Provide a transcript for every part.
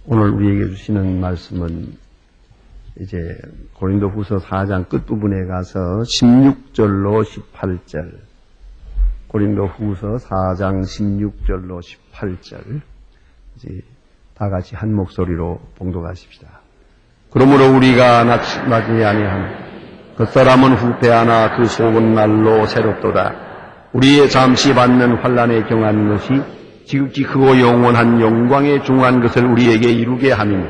오늘 우리에게 주시는 말씀은 이제 고린도후서 4장 끝부분에 가서 16절로 18절, 고린도후서 4장 16절로 18절 이제 다 같이 한 목소리로 봉독하십시다. 그러므로 우리가 나지 아니함 그 사람은 후패하나 그 속은 날로 새롭도다. 우리의 잠시 받는 환난에 경한 것이 지극히 크고 영원한 영광에 중한 것을 우리에게 이루게 함이니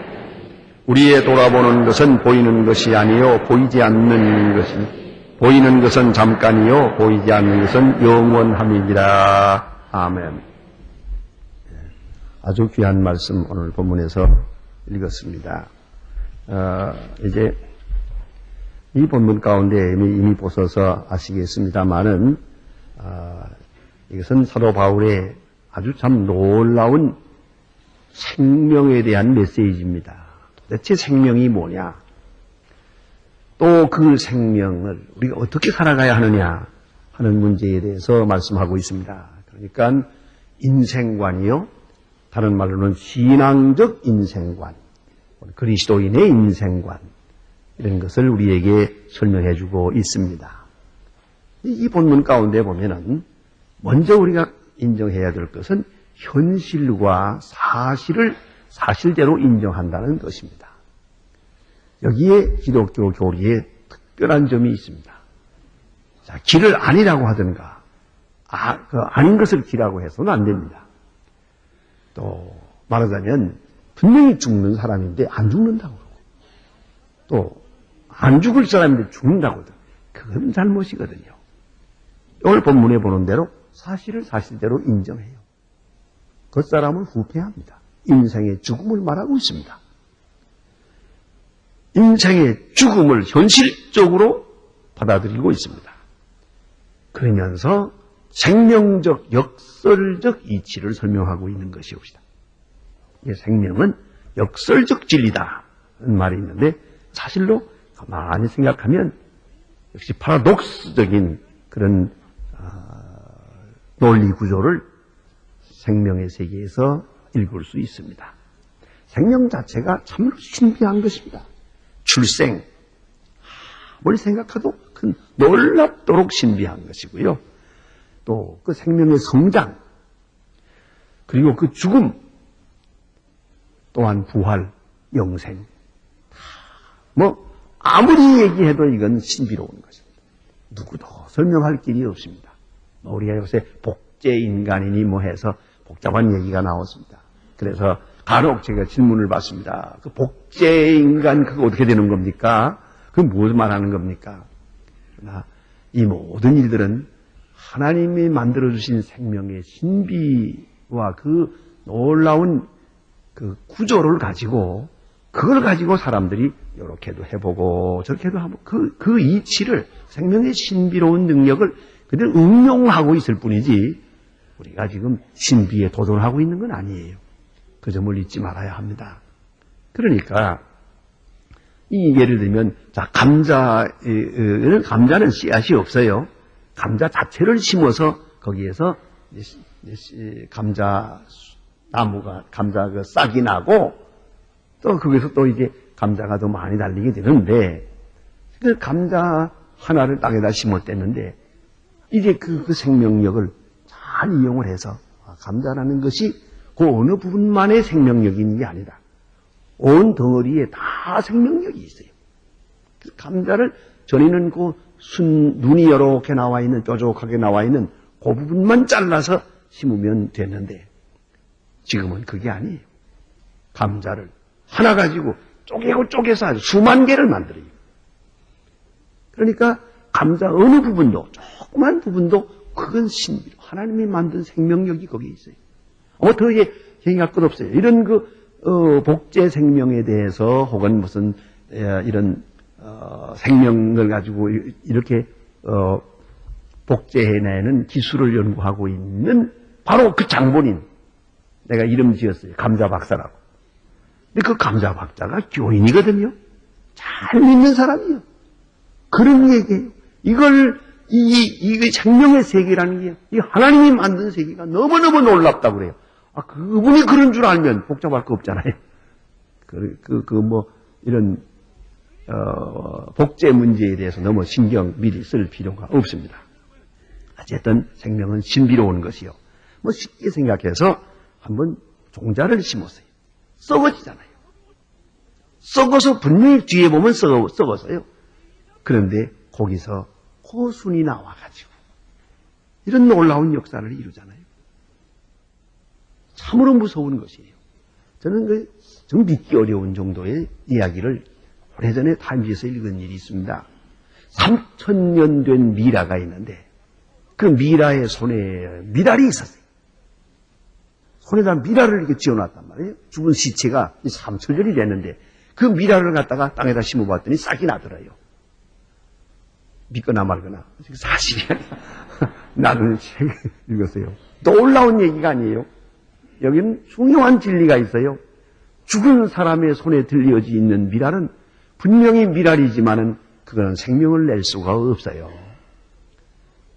우리의 돌아보는 것은 보이는 것이 아니요 보이지 않는 것이니 보이는 것은 잠깐이요 보이지 않는 것은 영원함이니라. 아멘. 아주 귀한 말씀 오늘 본문에서 읽었습니다. 이제 이 본문 가운데 이미 보셔서 아시겠습니다만은 이것은 사도 바울의 아주 참 놀라운 생명에 대한 메시지입니다. 도대체 생명이 뭐냐? 또 그 생명을 우리가 어떻게 살아가야 하느냐 하는 문제에 대해서 말씀하고 있습니다. 그러니까 인생관이요. 다른 말로는 신앙적 인생관, 그리스도인의 인생관 이런 것을 우리에게 설명해 주고 있습니다. 이 본문 가운데 보면은 먼저 우리가 인정해야 될 것은 현실과 사실을 사실대로 인정한다는 것입니다. 여기에 기독교 교리에 특별한 점이 있습니다. 자, 길을 아니라고 하든가, 아닌 것을 길라고 해서는 안 됩니다. 또 말하자면 분명히 죽는 사람인데 안 죽는다고 그러고, 또 안 죽을 사람인데 죽는다고 하든 그건 잘못이거든요. 오늘 본문에 보는 대로 사실을 사실대로 인정해요. 그 사람은 후패합니다. 인생의 죽음을 말하고 있습니다. 인생의 죽음을 현실적으로 받아들이고 있습니다. 그러면서 생명적, 역설적 이치를 설명하고 있는 것이옵니다. 생명은 역설적 진리다 는 말이 있는데 사실로 가만히 생각하면 역시 파라독스적인 그런 논리 구조를 생명의 세계에서 읽을 수 있습니다. 생명 자체가 참으로 신비한 것입니다. 출생, 뭘 생각해도 그 놀랍도록 신비한 것이고요. 또 그 생명의 성장, 그리고 그 죽음, 또한 부활, 영생, 아무리 얘기해도 이건 신비로운 것입니다. 누구도 설명할 길이 없습니다. 우리가 요새 복제인간이니 해서 복잡한 얘기가 나왔습니다. 그래서 간혹 제가 질문을 받습니다. 그 복제인간 그거 어떻게 되는 겁니까? 그게 무엇을 말하는 겁니까? 그러나 이 모든 일들은 하나님이 만들어주신 생명의 신비와 그 놀라운 그 구조를 가지고 그걸 가지고 사람들이 이렇게도 해보고 저렇게도 하고 그 이치를 생명의 신비로운 능력을 그대로 응용하고 있을 뿐이지 우리가 지금 신비에 도전하고 있는 건 아니에요. 그 점을 잊지 말아야 합니다. 그러니까 이 예를 들면 자 감자는 씨앗이 없어요. 감자 자체를 심어서 거기에서 감자 나무가 감자 그 싹이 나고 또 거기서 또 이제 감자가 더 많이 달리게 되는데 그 감자 하나를 땅에다 심었댔는데 이제 그 생명력을 잘 이용을 해서 감자라는 것이 그 어느 부분만의 생명력이 있는 게 아니다. 온 덩어리에 다 생명력이 있어요. 그 감자를 전에는 눈이 이렇게 나와 있는 뾰족하게 나와 있는 그 부분만 잘라서 심으면 됐는데 지금은 그게 아니에요. 감자를 하나 가지고 쪼개서 아주 수만 개를 만들어요. 그러니까 감자 어느 부분도 조그만 부분도 그건 신비로 하나님이 만든 생명력이 거기에 있어요. 더 얘기할 것 없어요. 이런 복제 생명에 대해서 혹은 무슨 이런 생명을 가지고 이렇게 복제해내는 기술을 연구하고 있는 바로 그 장본인 내가 이름 지었어요. 감자 박사라고. 근데 그 감자 박사가 교인이거든요. 잘 믿는 사람이에요. 그런 얘기예요. 이 생명의 세계라는 게, 이 하나님이 만든 세계가 너무너무 놀랍다고 그래요. 그분이 그런 줄 알면 복잡할 거 없잖아요. 이런, 복제 문제에 대해서 너무 신경 미리 쓸 필요가 없습니다. 어쨌든 생명은 신비로운 것이요. 쉽게 생각해서 한번 종자를 심었어요. 썩어지잖아요. 썩어서 분명히 뒤에 보면 썩어서요. 그런데 거기서 호순이 나와가지고 이런 놀라운 역사를 이루잖아요. 참으로 무서운 것이에요. 저는 좀 믿기 어려운 정도의 이야기를 오래전에 타임지에서 읽은 일이 있습니다. 3,000년 된 미라가 있는데 그 미라의 손에 미랄이 있었어요. 손에다 미랄을 이렇게 지어놨단 말이에요. 죽은 시체가 3,000년이 됐는데 그 미랄을 갖다가 땅에다 심어봤더니 싹이 나더라요. 믿거나 말거나. 사실이야. 나는 책을 읽었어요. 놀라운 얘기가 아니에요. 여기는 중요한 진리가 있어요. 죽은 사람의 손에 들려져 있는 미랄은 분명히 미랄이지만은 그거는 생명을 낼 수가 없어요.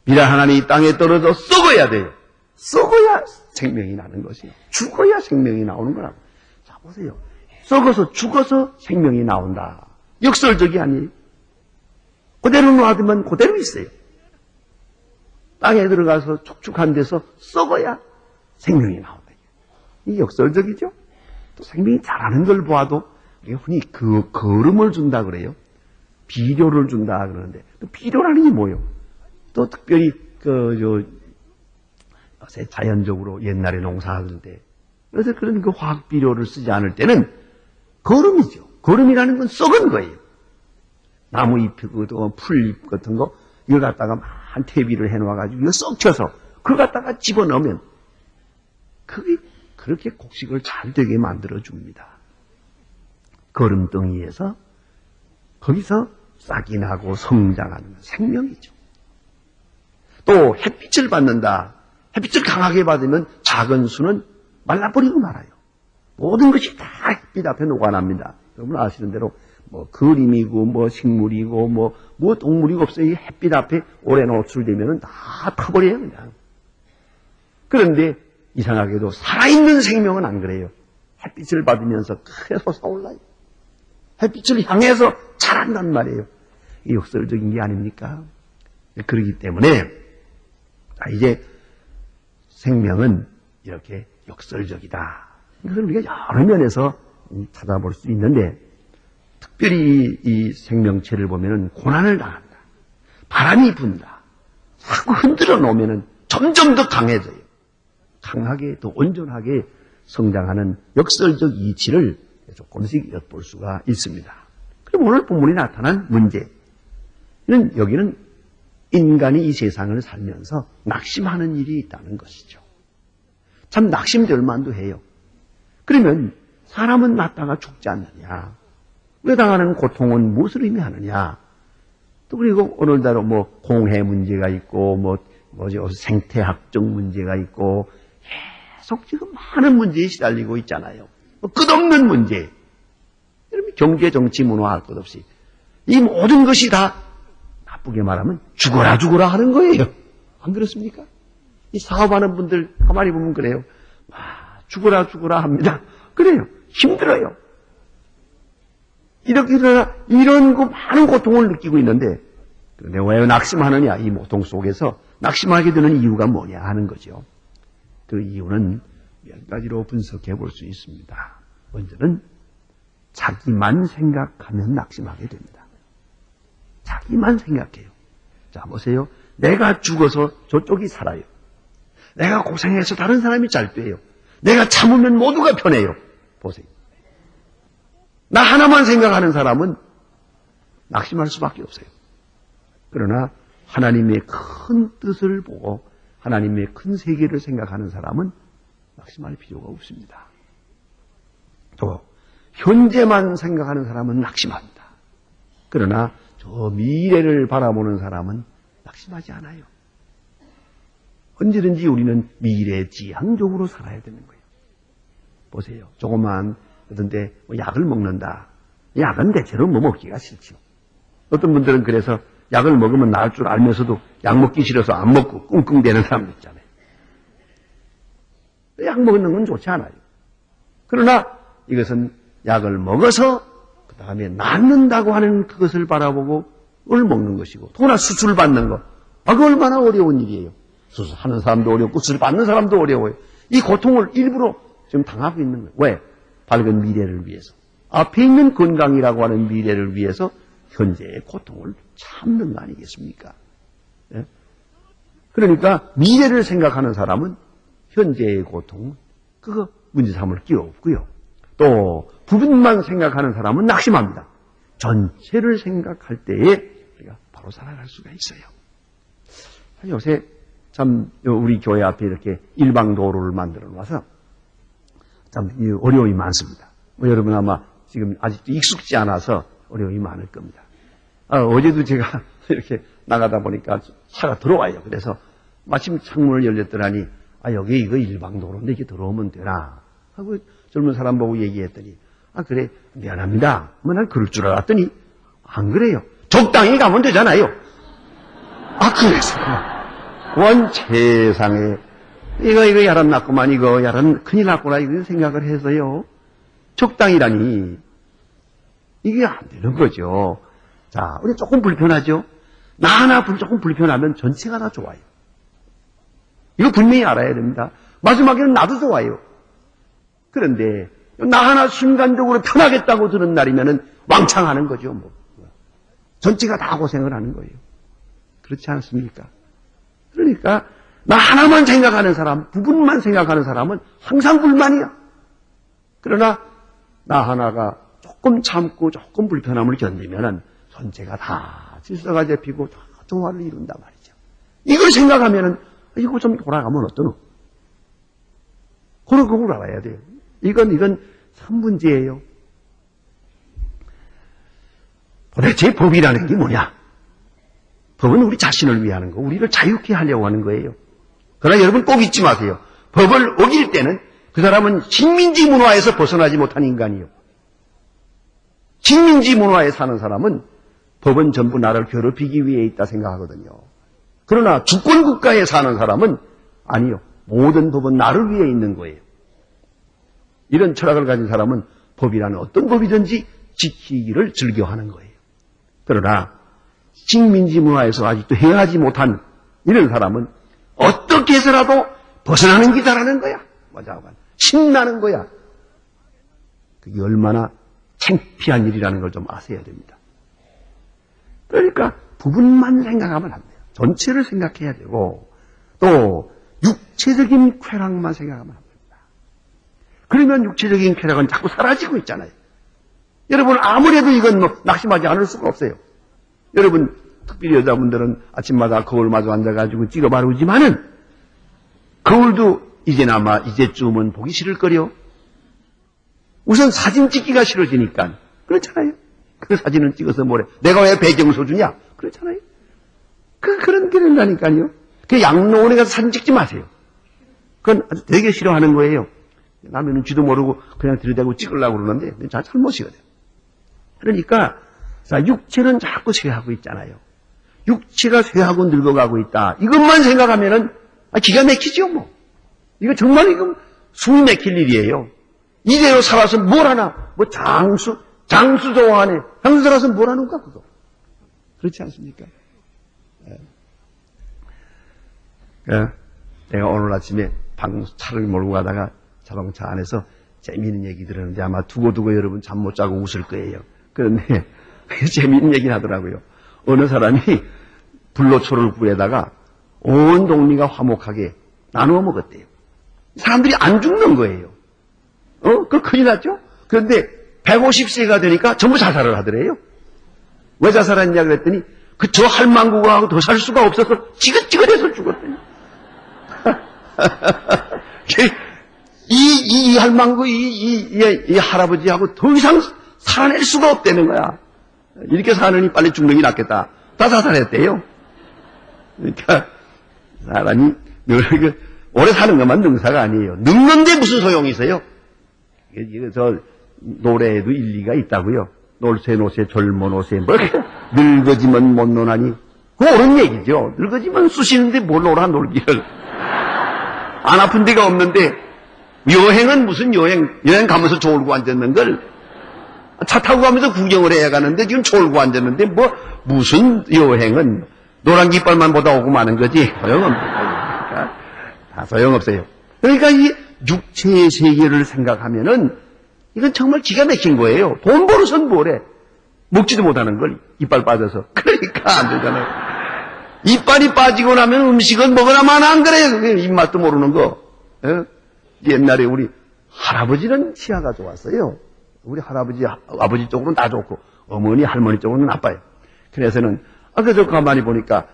미랄 하나는 이 땅에 떨어져 썩어야 돼요. 썩어야 생명이 나는 것이에요. 죽어야 생명이 나오는 거라고. 자, 보세요. 썩어서 죽어서 생명이 나온다. 역설적이 아니에요. 그대로 놔두면 그대로 있어요. 땅에 들어가서 촉촉한 데서 썩어야 생명이 나온다. 이 역설적이죠? 또 생명이 자라는 걸 보아도 흔히 거름을 준다 그래요. 비료를 준다 그러는데 또 비료라는 게 뭐예요? 또 특별히 요새 자연적으로 옛날에 농사할 때 그래서 그런 화학 비료를 쓰지 않을 때는 거름이죠. 거름이라는 건 썩은 거예요. 나무 잎, 풀잎 같은 거 이걸 갖다가 한 퇴비를 해놓아가지고 이거 썩혀서 그걸 갖다가 집어넣으면 그게 그렇게 곡식을 잘 되게 만들어줍니다. 거름덩이에서 거기서 싹이 나고 성장하는 생명이죠. 또 햇빛을 받는다. 햇빛을 강하게 받으면 작은 수는 말라버리고 말아요. 모든 것이 다 햇빛 앞에 녹아납니다. 여러분 아시는 대로 그림이고 식물이고 동물이고 없어요. 이 햇빛 앞에 오래 노출되면 다 타버려요 그냥. 그런데 이상하게도 살아있는 생명은 안 그래요. 햇빛을 받으면서 크게 솟아올라요. 햇빛을 향해서 자란단 말이에요. 이 역설적인 게 아닙니까? 그렇기 때문에 이제 생명은 이렇게 역설적이다. 이것을 우리가 여러 면에서 찾아볼 수 있는데 특별히 이 생명체를 보면은 고난을 당한다. 바람이 분다. 자꾸 흔들어 놓으면은 점점 더 강해져요. 강하게 또 온전하게 성장하는 역설적 이치를 조금씩 엿볼 수가 있습니다. 그럼 오늘 본문에 나타난 문제는 여기는 인간이 이 세상을 살면서 낙심하는 일이 있다는 것이죠. 참 낙심될 만도 해요. 그러면 사람은 낳다가 죽지 않느냐? 왜 당하는 고통은 무엇을 의미하느냐? 또 그리고 오늘따라 공해 문제가 있고 생태학적 문제가 있고 계속 지금 많은 문제에 시달리고 있잖아요. 끝없는 문제. 여러분 경제, 정치, 문화 할 것 없이 이 모든 것이 다 나쁘게 말하면 죽어라 하는 거예요. 안 그렇습니까? 이 사업하는 분들 가만히 보면 그래요. 죽어라 합니다. 그래요. 힘들어요. 이렇게 이런 많은 고통을 느끼고 있는데 그런데 왜 낙심하느냐? 이 고통 속에서 낙심하게 되는 이유가 뭐냐 하는 거죠. 그 이유는 몇 가지로 분석해 볼 수 있습니다. 먼저는 자기만 생각하면 낙심하게 됩니다. 자기만 생각해요. 자, 보세요. 내가 죽어서 저쪽이 살아요. 내가 고생해서 다른 사람이 잘 돼요. 내가 참으면 모두가 편해요. 보세요. 나 하나만 생각하는 사람은 낙심할 수밖에 없어요. 그러나 하나님의 큰 뜻을 보고 하나님의 큰 세계를 생각하는 사람은 낙심할 필요가 없습니다. 또 현재만 생각하는 사람은 낙심합니다. 그러나 저 미래를 바라보는 사람은 낙심하지 않아요. 언제든지 우리는 미래지향적으로 살아야 되는 거예요. 보세요. 조그만 어떤데 약을 먹는다. 약은 대체로 먹기가 싫죠. 어떤 분들은 그래서 약을 먹으면 나을 줄 알면서도 약 먹기 싫어서 안 먹고 끙끙대는 사람도 있잖아요. 약 먹는 건 좋지 않아요. 그러나 이것은 약을 먹어서 그 다음에 낫는다고 하는 그것을 바라보고 을 먹는 것이고, 또나 수술 받는 것. 그 얼마나 어려운 일이에요. 수술하는 사람도 어렵고 수술 받는 사람도 어려워요. 이 고통을 일부러 지금 당하고 있는 거예요. 왜? 밝은 미래를 위해서. 앞에 있는 건강이라고 하는 미래를 위해서 현재의 고통을 참는 거 아니겠습니까? 예? 그러니까 미래를 생각하는 사람은 현재의 고통은 그거 문제 삼을 게 없고요. 또 부분만 생각하는 사람은 낙심합니다. 전체를 생각할 때에 우리가 바로 살아갈 수가 있어요. 요새 참 우리 교회 앞에 이렇게 일방도로를 만들어 놔서 참 어려움이 많습니다. 여러분 아마 지금 아직도 익숙지 않아서 어려움이 많을 겁니다. 어제도 제가 이렇게 나가다 보니까 차가 들어와요. 그래서 마침 창문을 열렸더니 여기 이거 일방도로인데 이게 들어오면 되나 하고 젊은 사람 보고 얘기했더니 그래 미안합니다. 난 그럴 줄 알았더니 안 그래요. 적당히 가면 되잖아요. 그래서 원 세상에 이거 야란 났구만 이거 야란 큰일 났구나 이런 생각을 해서요. 적당이라니 이게 안 되는 거죠. 자, 우리 조금 불편하죠. 나 하나 조금 불편하면 전체가 다 좋아요. 이거 분명히 알아야 됩니다. 마지막에는 나도 좋아요. 그런데 나 하나 순간적으로 편하겠다고 드는 날이면은 왕창하는 거죠. 전체가 다 고생을 하는 거예요. 그렇지 않습니까? 그러니까 나 하나만 생각하는 사람, 부분만 생각하는 사람은 항상 불만이야. 그러나 나 하나가 조금 참고 조금 불편함을 견디면은 전체가 다 질서가 잡히고 다 조화를 이룬단 말이죠. 이걸 생각하면은 이거 좀 돌아가면 어떠노? 그런 걸 알아야 돼요. 이건 참 문제예요. 도대체 법이라는 게 뭐냐? 법은 우리 자신을 위하는 거, 우리를 자유케 하려고 하는 거예요. 그러나 여러분 꼭 잊지 마세요. 법을 어길 때는 그 사람은 식민지 문화에서 벗어나지 못한 인간이요. 식민지 문화에 사는 사람은 법은 전부 나를 괴롭히기 위해 있다 생각하거든요. 그러나 주권 국가에 사는 사람은 아니요. 모든 법은 나를 위해 있는 거예요. 이런 철학을 가진 사람은 법이라는 어떤 법이든지 지키기를 즐겨하는 거예요. 그러나 식민지 문화에서 아직도 해하지 못한 이런 사람은 어떻게 해서라도 벗어나는 기다라는 거야. 맞아. 신나는 거야. 그게 얼마나 창피한 일이라는 걸 좀 아셔야 됩니다. 그러니까 부분만 생각하면 안 돼요. 전체를 생각해야 되고 또 육체적인 쾌락만 생각하면 안 됩니다. 그러면 육체적인 쾌락은 자꾸 사라지고 있잖아요. 여러분 아무래도 이건 낙심하지 않을 수가 없어요. 여러분 특별히 여자분들은 아침마다 거울마저 앉아가지고 찍어 바르지만은 거울도 이제나마 이제쯤은 보기 싫을 거려. 우선 사진 찍기가 싫어지니까 그렇잖아요. 그 사진을 찍어서 뭐래? 내가 왜 배경소 주냐? 그렇잖아요. 그런 게 된다니까요. 그 양로원에 가서 사진 찍지 마세요. 그건 아주 되게 싫어하는 거예요. 남편은 쥐도 모르고 그냥 들이대고 찍으려고 그러는데 잘못이거든요. 그러니까 자, 육체는 자꾸 쇠하고 있잖아요. 육체가 쇠하고 늙어가고 있다. 이것만 생각하면은 기가 막히죠 뭐. 이거 정말 이거 숨이 막힐 일이에요. 이대로 살아서 뭘 하나? 뭐 장수 좋아하네. 장수 살아서 뭘 하는가 그거. 그렇지 않습니까? 내가 오늘 아침에 차를 몰고 가다가 자동차 안에서 재미있는 얘기 들었는데 아마 두고두고 여러분 잠 못 자고 웃을 거예요. 그런데 재미있는 얘기를 하더라고요. 어느 사람이 불로초를 굴에다가 온 동리가 화목하게 나누어 먹었대요. 사람들이 안 죽는 거예요. 그거 큰일 났죠? 그런데 150세가 되니까 전부 자살을 하더래요. 왜 자살했냐 그랬더니 저 할망구하고 더 살 수가 없어서 지긋지긋해서 죽었대요. 이 할망구, 이 할아버지하고 더 이상 살아낼 수가 없다는 거야. 이렇게 사느니 빨리 죽는 게 낫겠다. 다 자살했대요. 그러니까 사람이 늘 오래 사는 것만 능사가 아니에요. 늙는데 무슨 소용이 있어요? 저 노래에도 일리가 있다고요. 놀새 노새 젊어 노새 뭐 늙어지면 못 노나니 그거 옳은 얘기죠. 늙어지면 쑤시는데 뭘 놀아 놀기를. 안 아픈 데가 없는데 여행은 무슨 여행 가면서 졸고 앉았는 걸 차 타고 가면서 구경을 해야 가는데 지금 졸고 앉았는데 무슨 여행은 노란 깃발만 보다 오고 마는 거지. 소용없어요. 다 소용없어요. 그러니까 이 육체의 세계를 생각하면은 이건 정말 기가 막힌 거예요. 돈 벌어서는 뭐래. 먹지도 못하는 걸 이빨 빠져서. 그러니까 안 되잖아요. 이빨이 빠지고 나면 음식은 먹으나만 안 그래요. 그게 입맛도 모르는 거. 옛날에 우리 할아버지는 치아가 좋았어요. 우리 할아버지, 아버지 쪽으로는 다 좋고, 어머니, 할머니 쪽으로는 나빠요. 그래서는, 그저 가만히 보니까,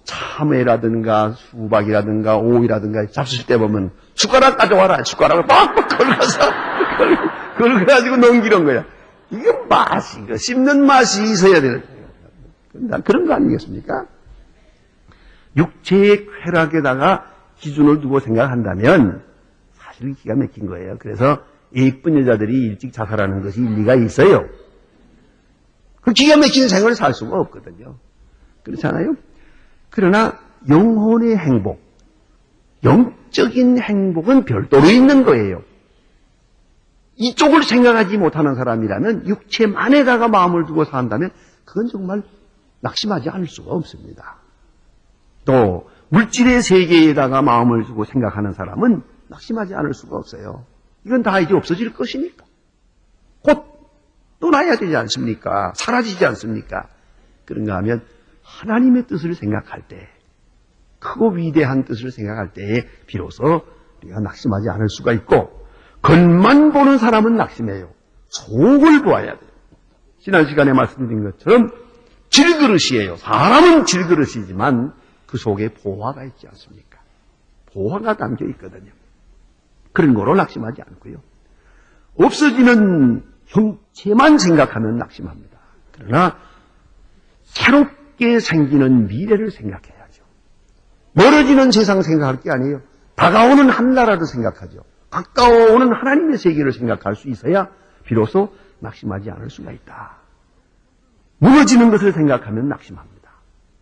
참외라든가, 수박이라든가, 오이라든가, 잡수실 때 보면, 숟가락 가져와라. 숟가락을 빡빡 긁어가지고 넘기는 거야. 이게 맛이, 씹는 맛이 있어야 되는 거예요. 그런 거 아니겠습니까? 육체의 쾌락에다가 기준을 두고 생각한다면, 사실 기가 막힌 거예요. 그래서, 예쁜 여자들이 일찍 자살하는 것이 일리가 있어요. 그 기가 막힌 생활을 살 수가 없거든요. 그렇잖아요? 그러나 영혼의 행복, 영적인 행복은 별도로 있는 거예요. 이쪽을 생각하지 못하는 사람이라면 육체만에다가 마음을 두고 산다면 그건 정말 낙심하지 않을 수가 없습니다. 또 물질의 세계에다가 마음을 두고 생각하는 사람은 낙심하지 않을 수가 없어요. 이건 다 이제 없어질 것이니까. 곧 떠나야 되지 않습니까? 사라지지 않습니까? 그런가 하면 하나님의 뜻을 생각할 때, 크고 위대한 뜻을 생각할 때에 비로소 우리가 낙심하지 않을 수가 있고, 겉만 보는 사람은 낙심해요. 속을 보아야 돼요. 지난 시간에 말씀드린 것처럼 질그릇이에요. 사람은 질그릇이지만 그 속에 보화가 있지 않습니까? 보화가 담겨 있거든요. 그런 거로 낙심하지 않고요. 없어지는 형체만 생각하면 낙심합니다. 그러나 새롭게 생기는 미래를 생각해야죠. 멀어지는 세상 생각할 게 아니에요. 다가오는 한나라를 생각하죠. 가까워오는 하나님의 세계를 생각할 수 있어야 비로소 낙심하지 않을 수가 있다. 무너지는 것을 생각하면 낙심합니다.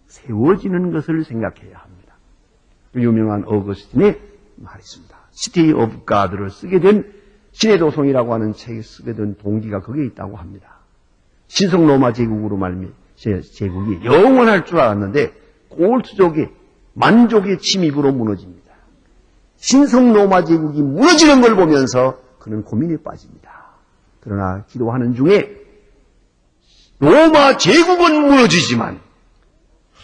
세워지는 것을 생각해야 합니다. 유명한 어거스틴의 말이 있습니다. 시티 오브 가드를 쓰게 된 신의 도성이라고 하는 책을 쓰게 된 동기가 거기에 있다고 합니다. 신성 로마 제국으로 말미 제국이 영원할 줄 알았는데 골트족의 만족의 침입으로 무너집니다. 신성 로마 제국이 무너지는 걸 보면서 그는 고민에 빠집니다. 그러나 기도하는 중에 로마 제국은 무너지지만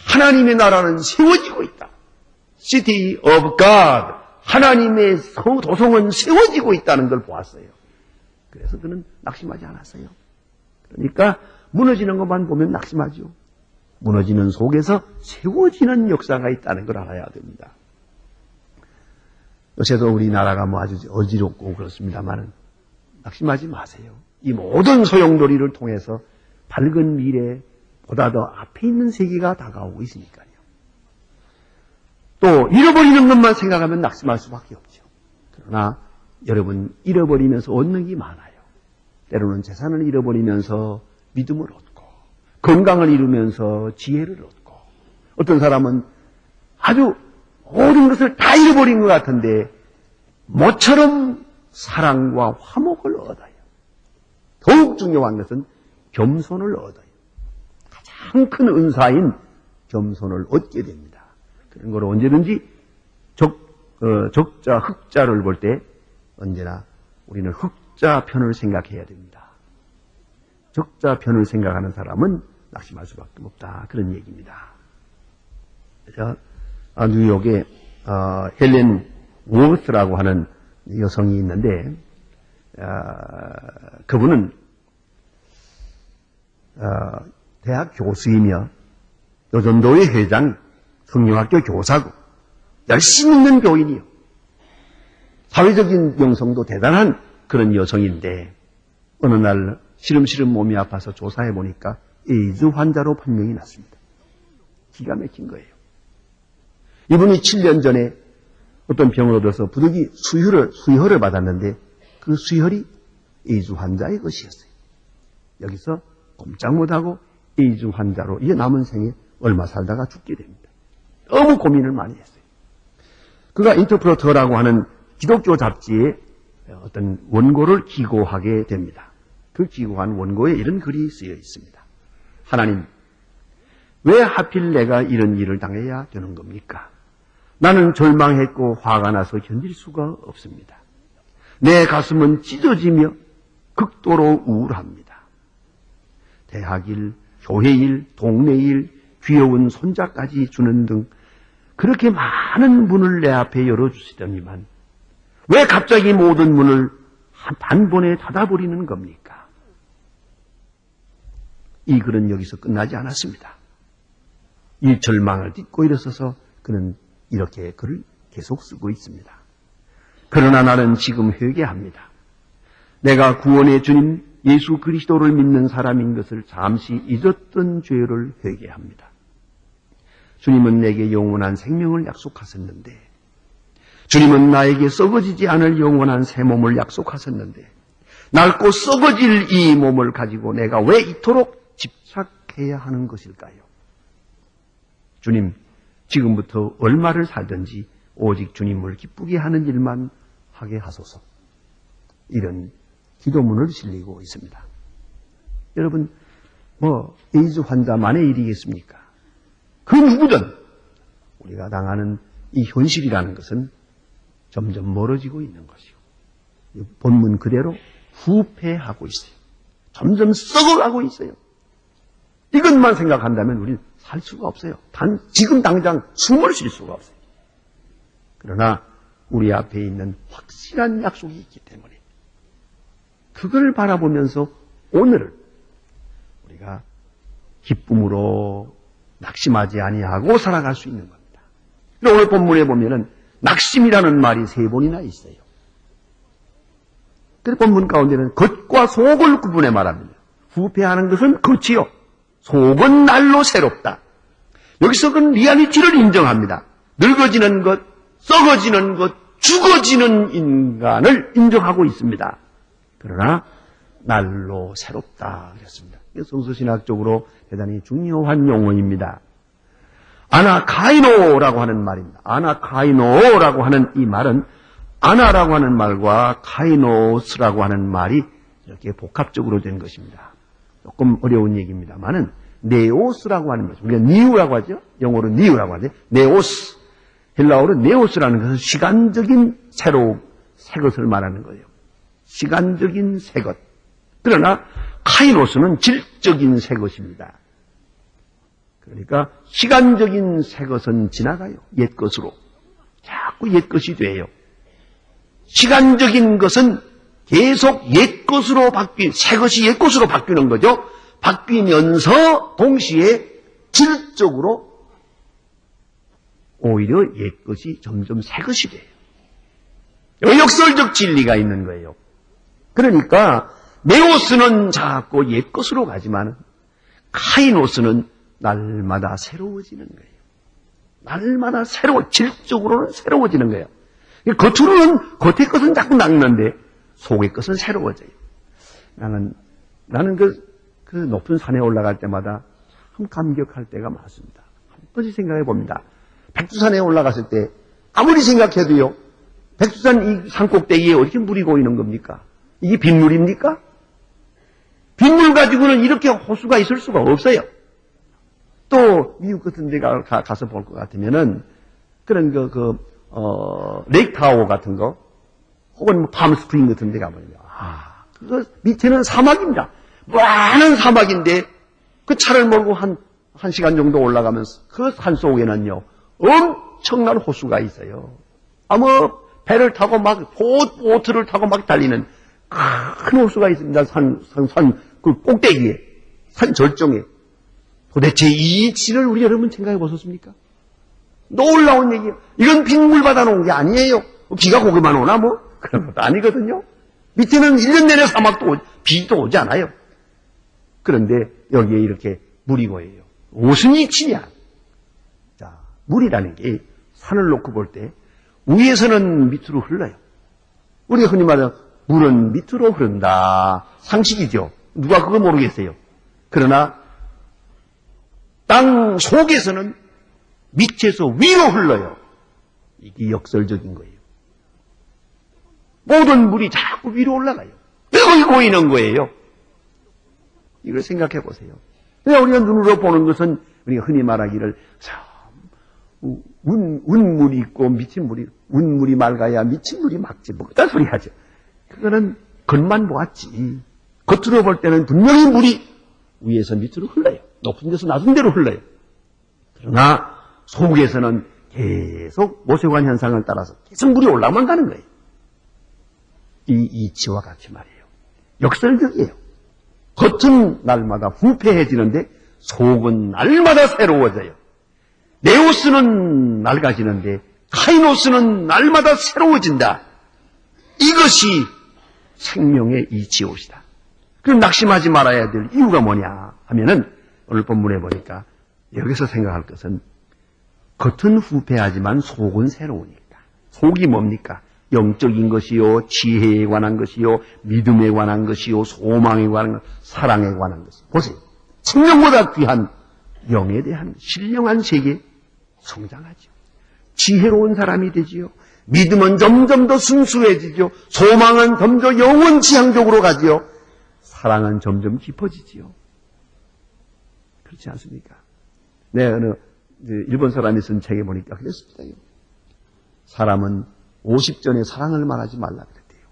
하나님의 나라는 세워지고 있다. 시티 오브 가드, 하나님의 도성은 세워지고 있다는 걸 보았어요. 그래서 그는 낙심하지 않았어요. 그러니까 무너지는 것만 보면 낙심하죠. 무너지는 속에서 세워지는 역사가 있다는 걸 알아야 됩니다. 요새도 우리나라가 아주 어지럽고 그렇습니다만 낙심하지 마세요. 이 모든 소용돌이를 통해서 밝은 미래보다 더 앞에 있는 세계가 다가오고 있으니까요. 또 잃어버리는 것만 생각하면 낙심할 수밖에 없죠. 그러나 여러분 잃어버리면서 얻는 게 많아요. 때로는 재산을 잃어버리면서 믿음을 얻고 건강을 잃으면서 지혜를 얻고 어떤 사람은 아주 모든 것을 다 잃어버린 것 같은데 모처럼 사랑과 화목을 얻어요. 더욱 중요한 것은 겸손을 얻어요. 가장 큰 은사인 겸손을 얻게 됩니다. 그런 걸 언제든지 적자, 흑자를 볼 때 언제나 우리는 흑자 편을 생각해야 됩니다. 적자 편을 생각하는 사람은 낙심할 수밖에 없다. 그런 얘기입니다. 그래서 뉴욕에 헬렌 워스라고 하는 여성이 있는데 그분은 대학 교수이며 요전도회 회장, 성령학교 교사고 열심히 있는 교인이요. 사회적인 영성도 대단한 그런 여성인데 어느 날 시름시름 몸이 아파서 조사해 보니까 에이즈 환자로 판명이 났습니다. 기가 막힌 거예요. 이분이 7년 전에 어떤 병을 얻어서 부득이 수혈을 받았는데 그 수혈이 에이즈 환자의 것이었어요. 여기서 꼼짝 못하고 에이즈 환자로 이 남은 생에 얼마 살다가 죽게 됩니다. 너무 고민을 많이 했어요. 그가 인터프로터라고 하는 기독교 잡지에 어떤 원고를 기고하게 됩니다. 그 기고한 원고에 이런 글이 쓰여 있습니다. 하나님, 왜 하필 내가 이런 일을 당해야 되는 겁니까? 나는 절망했고 화가 나서 견딜 수가 없습니다. 내 가슴은 찢어지며 극도로 우울합니다. 대학일, 교회일, 동네일, 귀여운 손자까지 주는 등 그렇게 많은 문을 내 앞에 열어주시더니만 왜 갑자기 모든 문을 단번에 닫아버리는 겁니까? 이 글은 여기서 끝나지 않았습니다. 이 절망을 딛고 일어서서 그는 이렇게 글을 계속 쓰고 있습니다. 그러나 나는 지금 회개합니다. 내가 구원의 주님 예수 그리스도를 믿는 사람인 것을 잠시 잊었던 죄를 회개합니다. 주님은 내게 영원한 생명을 약속하셨는데, 주님은 나에게 썩어지지 않을 영원한 새 몸을 약속하셨는데, 낡고 썩어질 이 몸을 가지고 내가 왜 이토록 집착해야 하는 것일까요? 주님, 지금부터 얼마를 살든지 오직 주님을 기쁘게 하는 일만 하게 하소서. 이런 기도문을 실리고 있습니다. 여러분, 에이즈 환자만의 일이겠습니까? 그 누구든 우리가 당하는 이 현실이라는 것은 점점 멀어지고 있는 것이고, 본문 그대로 후패하고 있어요. 점점 썩어가고 있어요. 이것만 생각한다면 우리는 살 수가 없어요. 지금 당장 숨을 쉴 수가 없어요. 그러나 우리 앞에 있는 확실한 약속이 있기 때문에 그걸 바라보면서 오늘을 우리가 기쁨으로 낙심하지 아니하고 살아갈 수 있는 겁니다. 오늘 본문에 보면은 낙심이라는 말이 3번이나 있어요. 그래서 본문 가운데는 겉과 속을 구분해 말합니다. 후패하는 것은 겉이요, 속은 날로 새롭다. 여기서 그 리얼리티를 인정합니다. 늙어지는 것, 썩어지는 것, 죽어지는 인간을 인정하고 있습니다. 그러나 날로 새롭다 그랬습니다. 성서신학적으로 대단히 중요한 용어입니다. 아나카이노라고 하는 말입니다. 아나카이노라고 하는 이 말은 아나라고 하는 말과 카이노스라고 하는 말이 이렇게 복합적으로 된 것입니다. 조금 어려운 얘기입니다만은 네오스라고 하는 거죠. 우리가 니우라고 하죠. 영어로 니우라고 하는데 네오스, 헬라어로 네오스라는 것은 시간적인 새 것을 말하는 거예요. 시간적인 새 것. 그러나 카이노스는 질적인 새 것입니다. 그러니까 시간적인 새 것은 지나가요. 옛 것으로. 자꾸 옛 것이 돼요. 시간적인 것은 계속 옛 것으로 새 것이 옛 것으로 바뀌는 거죠. 바뀌면서 동시에 질적으로 오히려 옛 것이 점점 새 것이 돼요. 역설적 진리가 있는 거예요. 그러니까 네오스는 자꾸 옛 것으로 가지만 카이노스는 날마다 새로워지는 거예요. 날마다 질적으로는 새로워지는 거예요. 겉으로는 겉의 것은 자꾸 낡는데 속의 것은 새로워져요. 나는 그 높은 산에 올라갈 때마다 참 감격할 때가 많습니다. 한 번씩 생각해 봅니다. 백두산에 올라갔을 때 아무리 생각해도요, 백두산 이 산꼭대기에 어떻게 물이 고이는 겁니까? 이게 빗물입니까? 빗물 가지고는 이렇게 호수가 있을 수가 없어요. 또 미국 같은 데 가서 볼 것 같으면은 그런 레이크 타워 같은 거, 혹은 팜스프링 같은 데 가보면 그거 밑에는 사막입니다. 많은 사막인데 그 차를 몰고 한 시간 정도 올라가면서 그 산 속에는요 엄청난 호수가 있어요. 배를 타고 보트를 타고 막 달리는 큰 호수가 있습니다. 그 꼭대기에, 산 절정에. 도대체 이 이치를 우리 여러분 생각해 보셨습니까? 놀라운 얘기예요. 이건 빗물 받아놓은 게 아니에요. 비가 고기만 오나 그런 것도 아니거든요. 밑에는 1년 내내 사막도 비도 오지 않아요. 그런데 여기에 이렇게 물이 고여요. 무슨 이치냐? 자, 물이라는 게 산을 놓고 볼 때 위에서는 밑으로 흘러요. 우리가 흔히 말하는 물은 밑으로 흐른다. 상식이죠. 누가 그거 모르겠어요. 그러나 땅 속에서는 밑에서 위로 흘러요. 이게 역설적인 거예요. 모든 물이 자꾸 위로 올라가요. 여기 고이는 거예요. 이걸 생각해 보세요. 우리가 눈으로 보는 것은 우리가 흔히 말하기를 운물이 있고 미친 물이, 운물이 맑아야 미친 물이 맑지. 뭐 그딴 소리 하죠. 그거는 겉만 보았지. 겉으로 볼 때는 분명히 물이 위에서 밑으로 흘러요. 높은 데서 낮은 데로 흘러요. 그러나 속에서는 계속 모세관 현상을 따라서 계속 물이 올라만 가는 거예요. 이 이치와 같이 말이에요. 역설적이에요. 겉은 날마다 부패해지는데 속은 날마다 새로워져요. 내 옷은 낡아지는데 카이노스는 날마다 새로워진다. 이것이 생명의 이치옷이다. 그럼 낙심하지 말아야 될 이유가 뭐냐 하면은 오늘 본문에 보니까 여기서 생각할 것은 겉은 후패하지만 속은 새로우니까. 속이 뭡니까? 영적인 것이요, 지혜에 관한 것이요, 믿음에 관한 것이요, 소망에 관한 것, 사랑에 관한 것이요. 보세요. 생명보다 귀한 영에 대한 신령한 세계 성장하죠. 지혜로운 사람이 되지요. 믿음은 점점 더 순수해지죠. 소망은 점점 영원지향적으로 가지요. 사랑은 점점 깊어지지요. 그렇지 않습니까? 어느 일본 사람이 쓴 책에 보니까 그랬습니다. 사람은 50전에 사랑을 말하지 말라 그랬대요.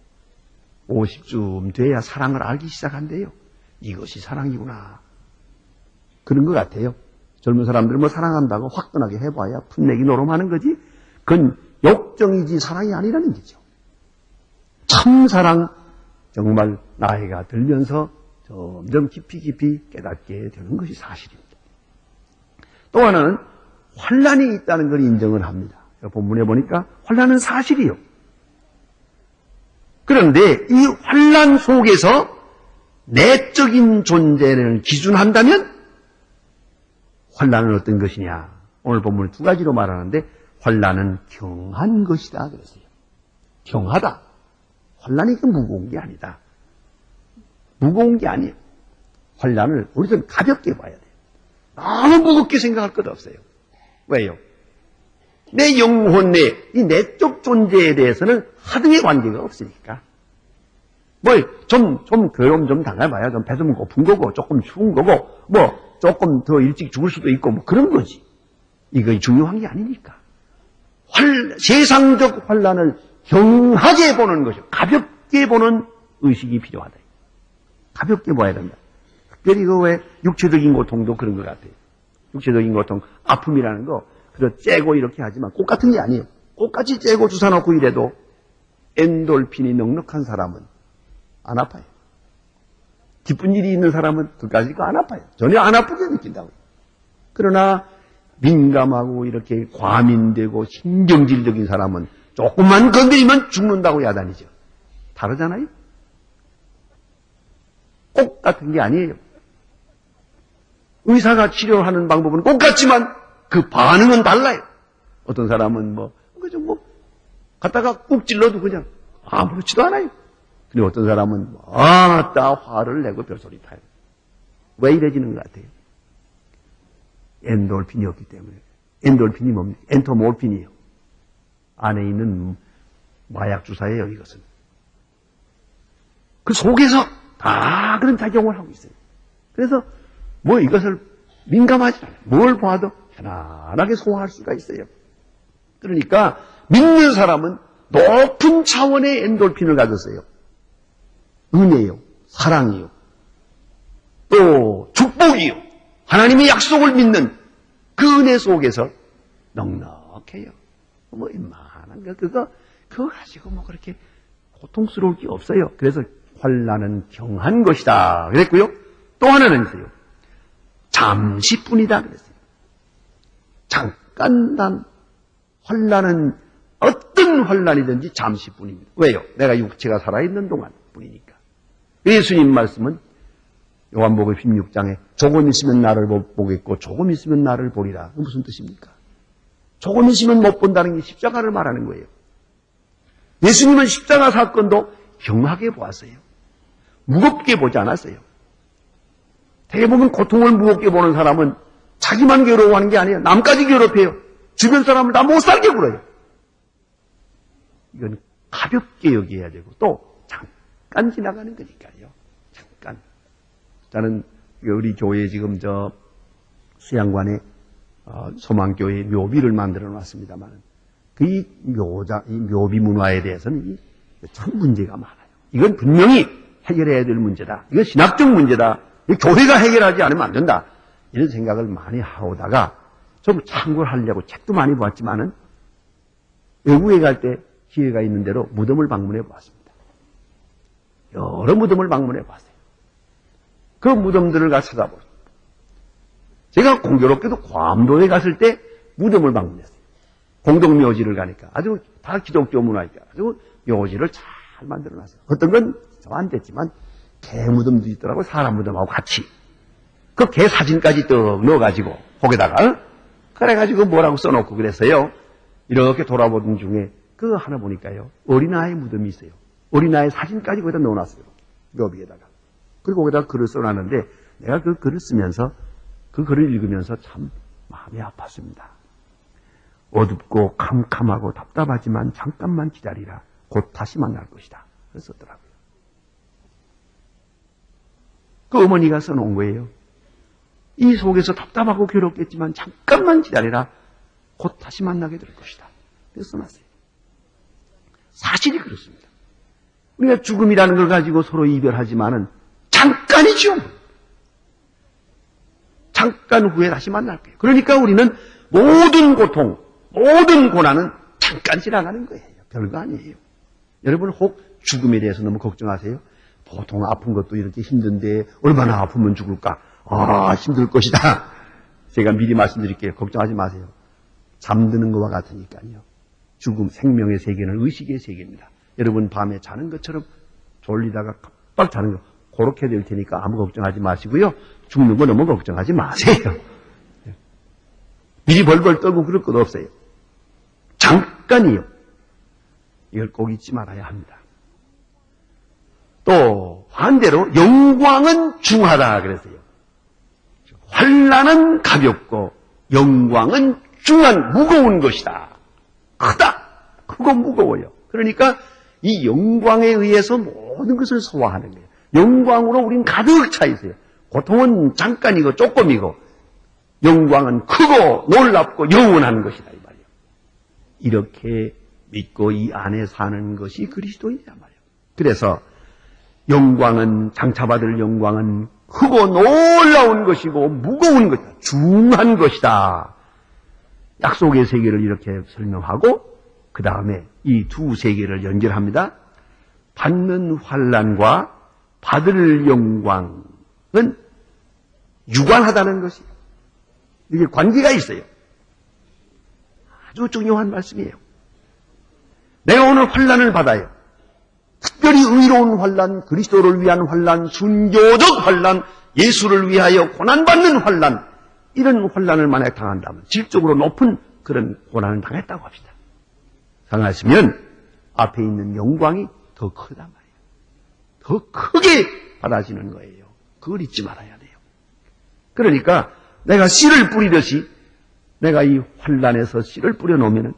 50쯤 돼야 사랑을 알기 시작한대요. 이것이 사랑이구나. 그런 것 같아요. 젊은 사람들은 뭐 사랑한다고 화끈하게 해봐야 풋내기 노름하는 거지. 그건 욕정이지 사랑이 아니라는 거죠. 참 사랑, 정말 나이가 들면서 점점 깊이 깨닫게 되는 것이 사실입니다. 또 하나는 환난이 있다는 걸 인정을 합니다. 본문에 보니까 환난은 사실이요. 그런데 이 환난 속에서 내적인 존재를 기준한다면 환난은 어떤 것이냐? 오늘 본문을 두 가지로 말하는데 환난은 경한 것이다 그랬어요. 경하다. 환난이 그 무거운 게 아니다. 무거운 게 아니에요. 환난을 우리는 가볍게 봐야 돼요. 너무 무겁게 생각할 것 없어요. 왜요? 내 영혼 내, 이 내적 존재에 대해서는 하등의 관계가 없으니까. 좀 괴로움 좀 당해봐야 좀 배 좀 고픈 거고, 조금 추운 거고, 조금 더 일찍 죽을 수도 있고, 그런 거지. 이거 중요한 게 아니니까. 세상적 환난을 경하게 보는 것이요. 가볍게 보는 의식이 필요하다. 가볍게 봐야 된다. 특별히 왜 육체적인 고통도 그런 것 같아요. 육체적인 고통, 아픔이라는 거, 그저 째고 이렇게 하지만 꽃 같은 게 아니에요. 꽃같이 째고 주사 놓고 이래도 엔돌핀이 넉넉한 사람은 안 아파요. 기쁜 일이 있는 사람은 그까짓 거 안 아파요. 전혀 안 아프게 느낀다고요. 그러나 민감하고 이렇게 과민되고 신경질적인 사람은 조금만 건드리면 죽는다고 야단이죠. 다르잖아요. 꽃 같은 게 아니에요. 의사가 치료하는 방법은 똑같지만 그 반응은 달라요. 어떤 사람은 갖다가 꾹 찔러도 그냥 아무렇지도 않아요. 근데 어떤 사람은 아따 화를 내고 별소리 타요. 왜 이래지는 것 같아요? 엔돌핀이 없기 때문에. 엔돌핀이 뭡니까? 엔토몰핀이에요. 안에 있는 마약 주사예요, 이것은. 그 속에서 다 그런 작용을 하고 있어요. 그래서 이것을 민감하지 않아요. 뭘 봐도 편안하게 소화할 수가 있어요. 그러니까 믿는 사람은 높은 차원의 엔돌핀을 가졌어요. 은혜요, 사랑이요, 또 축복이요. 하나님의 약속을 믿는 그 은혜 속에서 넉넉해요. 이만한 거 그거 가지고 그렇게 고통스러울 게 없어요. 그래서 환난은 경한 것이다 그랬고요. 또 하나는 있어요. 잠시뿐이다 그랬어요. 잠깐 환난은 어떤 환난이든지 잠시뿐입니다. 왜요? 내가 육체가 살아있는 동안 뿐이니까. 예수님 말씀은 요한복음 16장에 조금 있으면 나를 보겠고 조금 있으면 나를 보리라. 무슨 뜻입니까? 조금 있으면 못 본다는 게 십자가를 말하는 거예요. 예수님은 십자가 사건도 경하게 보았어요. 무겁게 보지 않았어요. 대부분 고통을 무겁게 보는 사람은 자기만 괴로워하는 게 아니에요. 남까지 괴롭혀요. 주변 사람을 다 못 살게 굴어요. 이건 가볍게 여겨야 되고 또 잠깐 지나가는 거니까요. 잠깐. 저는 우리 교회 지금 수양관에 소망교회 묘비를 만들어 놨습니다만 이 묘비 문화에 대해서는 참 문제가 많아요. 이건 분명히 해결해야 될 문제다. 이건 신학적 문제다. 교회가 해결하지 않으면 안 된다. 이런 생각을 많이 하다가 좀 참고를 하려고 책도 많이 보았지만은 외국에 갈 때 기회가 있는 대로 무덤을 방문해 보았습니다. 여러 무덤을 방문해 봤어요. 그 무덤들을 가서 찾아보죠. 제가 공교롭게도 괌도에 갔을 때 무덤을 방문했어요. 공동묘지를 가니까 아주 다 기독교 문화니까 아주 묘지를 잘 만들어놨어요. 어떤 건 안 됐지만 개 무덤도 있더라고요. 사람 무덤하고 같이. 그 개 사진까지 떡 넣어가지고 거기다가 그래가지고 뭐라고 써놓고 그랬어요. 이렇게 돌아보던 중에 그거 하나 보니까요. 어린아이 무덤이 있어요. 어린아이 사진까지 거기다 넣어놨어요. 묘비에다가. 그리고 거기다가 글을 써놨는데 내가 그 글을 쓰면서 그 글을 읽으면서 참 마음이 아팠습니다. 어둡고 캄캄하고 답답하지만 잠깐만 기다리라. 곧 다시 만날 것이다. 그래서 썼더라고요. 그 어머니가 써놓은 거예요. 이 속에서 답답하고 괴롭겠지만 잠깐만 기다리라. 곧 다시 만나게 될 것이다. 그래서 써놨어요. 사실이 그렇습니다. 우리가 죽음이라는 걸 가지고 서로 이별하지만은 잠깐이죠. 잠깐 후에 다시 만날 거예요. 그러니까 우리는 모든 고통, 모든 고난은 잠깐 지나가는 거예요. 별거 아니에요. 여러분 혹 죽음에 대해서 너무 걱정하세요? 보통 아픈 것도 이렇게 힘든데 얼마나 아프면 죽을까? 힘들 것이다. 제가 미리 말씀드릴게요. 걱정하지 마세요. 잠드는 것과 같으니까요. 죽음, 생명의 세계는 의식의 세계입니다. 여러분 밤에 자는 것처럼 졸리다가 깜빡 자는 거 그렇게 될 테니까 아무 걱정하지 마시고요. 죽는 거 너무 걱정하지 마세요. 미리 벌벌 떨고 그럴 것 없어요. 잠깐이요. 이걸 꼭 잊지 말아야 합니다. 또 반대로 영광은 중하다 그랬어요. 환난은 가볍고 영광은 중한 무거운 것이다. 크다. 크고 무거워요. 그러니까 이 영광에 의해서 모든 것을 소화하는 거예요. 영광으로 우린 가득 차 있어요. 고통은 잠깐이고 조금이고 영광은 크고 놀랍고 영원한 것이다 이 말이에요. 이렇게 믿고 이 안에 사는 것이 그리스도이냐 말이에요. 그래서 영광은 장차받을 영광은 크고 놀라운 것이고 무거운 것이다. 중한 것이다. 약속의 세계를 이렇게 설명하고 그 다음에 이 두 세계를 연결합니다. 받는 환난과 받을 영광은 유관하다는 것이에요. 이게 관계가 있어요. 아주 중요한 말씀이에요. 내가 오늘 환난을 받아요. 특별히 의로운 환난, 그리스도를 위한 환난, 순교적 환난, 예수를 위하여 고난받는 환난, 이런 환난을 만약 당한다면 질적으로 높은 그런 고난을 당했다고 합시다. 당하시면 앞에 있는 영광이 더 크단 말이에요. 더 크게 받아지는 거예요. 그걸 잊지 말아야 돼요. 그러니까 내가 씨를 뿌리듯이 내가 이 환난에서 씨를 뿌려놓으면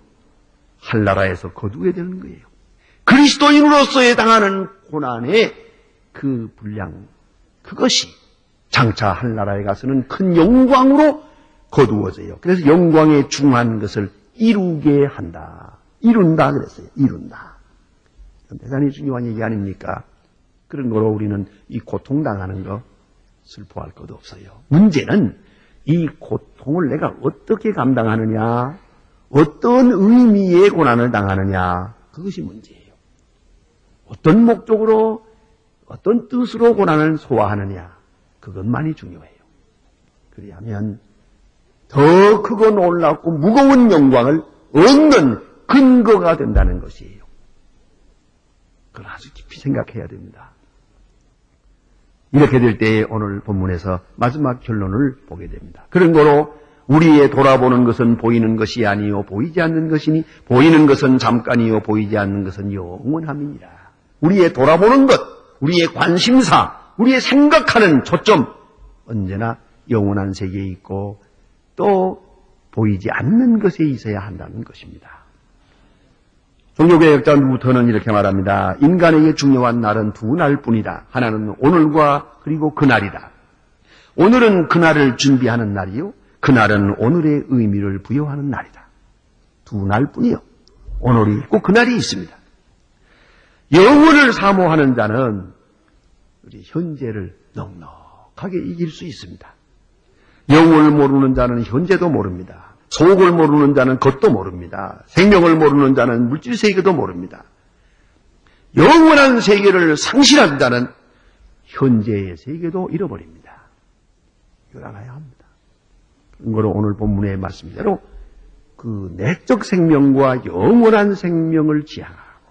한나라에서 거두게 되는 거예요. 그리스도인으로서의 당하는 고난의 그 분량, 그것이 장차 한나라에 가서는 큰 영광으로 거두어져요. 그래서 영광에 중한 것을 이루게 한다. 이룬다 그랬어요. 이룬다. 대단히 중요한 얘기 아닙니까? 그런 거로 우리는 이 고통당하는 거 슬퍼할 것도 없어요. 문제는 이 고통을 내가 어떻게 감당하느냐, 어떤 의미의 고난을 당하느냐, 그것이 문제예요. 어떤 목적으로, 어떤 뜻으로 고난을 소화하느냐, 그것만이 중요해요. 그리하면 더 크고 놀랍고 무거운 영광을 얻는 근거가 된다는 것이에요. 그걸 아주 깊이 생각해야 됩니다. 이렇게 될 때에 오늘 본문에서 마지막 결론을 보게 됩니다. 그런 거로 우리의 돌아보는 것은 보이는 것이 아니요 보이지 않는 것이니 보이는 것은 잠깐이요 보이지 않는 것은 영원함이니라. 우리의 돌아보는 것, 우리의 관심사, 우리의 생각하는 초점 언제나 영원한 세계에 있고 또 보이지 않는 것에 있어야 한다는 것입니다. 종교개혁자 루터는 이렇게 말합니다. 인간에게 중요한 날은 두 날뿐이다. 하나는 오늘과 그리고 그날이다. 오늘은 그날을 준비하는 날이요. 그날은 오늘의 의미를 부여하는 날이다. 두 날뿐이요. 오늘이 있고 그날이 있습니다. 영원을 사모하는 자는 우리 현재를 넉넉하게 이길 수 있습니다. 영원을 모르는 자는 현재도 모릅니다. 속을 모르는 자는 겉도 모릅니다. 생명을 모르는 자는 물질 세계도 모릅니다. 영원한 세계를 상실한 자는 현재의 세계도 잃어버립니다. 이걸 알아야 합니다. 그러므로 오늘 본문의 말씀대로 그 내적 생명과 영원한 생명을 지향하고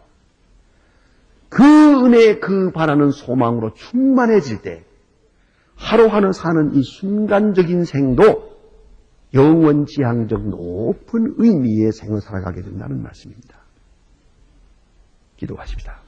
그 은혜 그 바라는 소망으로 충만해질 때 하루하루 사는 이 순간적인 생도 영원지향적 높은 의미의 생을 살아가게 된다는 말씀입니다. 기도하십시다.